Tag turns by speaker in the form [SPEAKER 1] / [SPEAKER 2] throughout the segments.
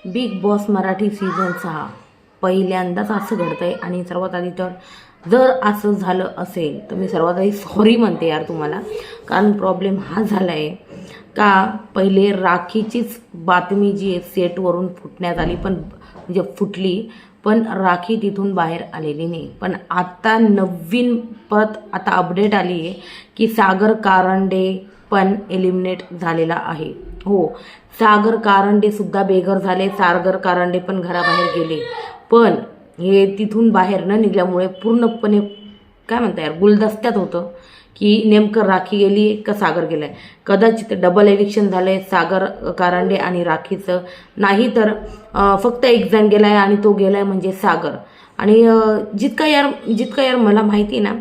[SPEAKER 1] Big boss Marathi season 6 पहिल्यांदाच असं घडतंय आणि सर्वात आधी तर जर असं झालं असेल तर मी सर्वात आधी सॉरी म्हणते यार तुम्हाला. कारण प्रॉब्लेम हा झाला आहे का पहिले राखीचीच बातमी जी आहे सेटवरून फुटण्यात आली, पण म्हणजे फुटली, पण राखी तिथून बाहेर आलेली नाही. पण आता नवीन परत आता अपडेट आली आहे की सागर कारंडे पण एलिमिनेट झालेला आहे. हो, सागर कारंडे सुद्धा बेघर झाले, सागर कारंडे पण घराबाहेर गेले. पण हे तिथून बाहेर न निघल्यामुळे पूर्णपणे काय म्हणता यार गुलदस्त्यात होतं की नेमकं राखी गेली का सागर गेलाय. कदाचित डबल एविक्शन झालंय सागर कारंडे आणि राखीचं, नाही तर फक्त एक जण गेलाय आणि तो गेलाय म्हणजे सागर. आणि जितका यार मला माहिती ना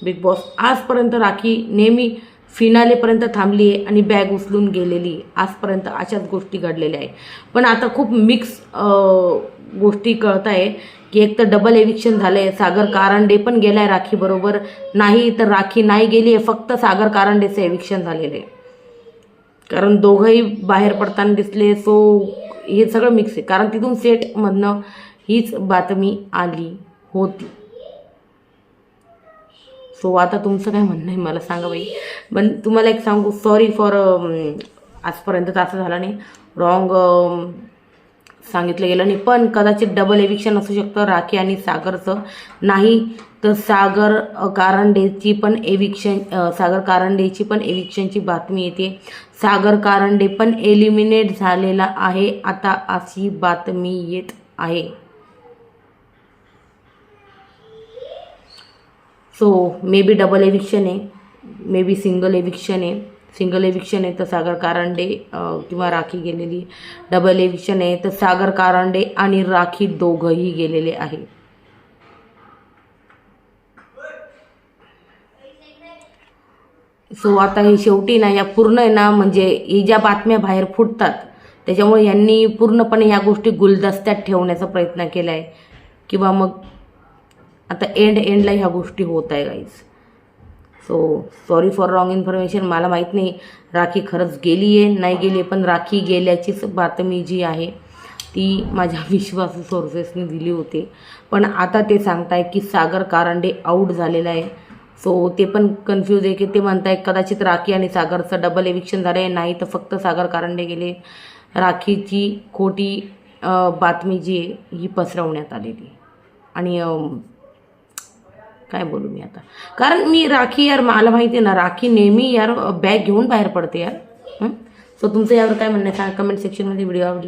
[SPEAKER 1] बिग बॉस, आजपर्यंत राखी नेहमी फिनालेपर्यंत थांबली आहे आणि बॅग उचलून गेलेली आहे. आजपर्यंत अशाच गोष्टी घडलेल्या आहे. पण आता खूप मिक्स गोष्टी कळत आहे की एक तर डबल एविक्शन झालं आहे, सागर कारंडे पण गेला आहे राखीबरोबर, नाही तर राखी नाही गेली आहे, फक्त सागर कारंडेचं एविक्शन झालेलं आहे. कारण दोघंही बाहेर पडताना दिसले. सो हे सगळं मिक्स आहे, कारण तिथून सेटमधनं हीच बातमी आली होती. सो आता तुमचं काय म्हणणं आहे मला सांगा बाई. पण तुम्हाला एक सांगू, सॉरी फॉर आजपर्यंत तर असं झालं नाही, रॉंग सांगितलं गेलं नाही. पण कदाचित डबल एविक्शन असू शकतं राखी आणि सागरचं, नाही तर सागर कारंडेची पण एविक्शनची बातमी येते. सागर कारंडे पण एलिमिनेट झालेला आहे आता अशी बातमी येत आहे. So may be double eviction आहे, मे बी सिंगल एविक्शन आहे तर सागर कारंडे किंवा राखी गेलेली. डबल एविक्शन आहे तर सागर कारंडे आणि राखी दोघंही गेलेले आहे. सो आता हे शेवटी ना या पूर्ण आहे ना, म्हणजे ही ज्या बातम्या बाहेर फुटतात त्याच्यामुळे यांनी पूर्णपणे ह्या गोष्टी गुलदस्त्यात ठेवण्याचा प्रयत्न केला आहे किंवा मग आता एंडला ह्या गोष्टी होत आहे guys. So sorry for wrong information. मला माहीत नाही राखी खरंच गेली आहे नाही गेली आहे, पण राखी गेल्याचीच बातमी जी आहे ती माझ्या विश्वासू सोर्सेसने दिली होती. पण आता ते सांगताय की सागर कारंडे आऊट झालेला आहे. सो ते पण कन्फ्यूज आहे की ते म्हणताय कदाचित राखी आणि सागरचं डबल एविक्शन झालं आहे, नाही तर फक्त सागर कारंडे गेले. राखीची खोटी बातमी जी आहे ही पसरवण्यात आलेली. आणि काय बोलू मी आता, कारण मी राखी यार मला माहिती आहे ना, राखी नेहमी यार बॅग घेऊन बाहेर पडते यार. सो तुमचं यावर काय म्हणणं आहे सांगा कमेंट सेक्शनमध्ये. व्हिडिओ आवडला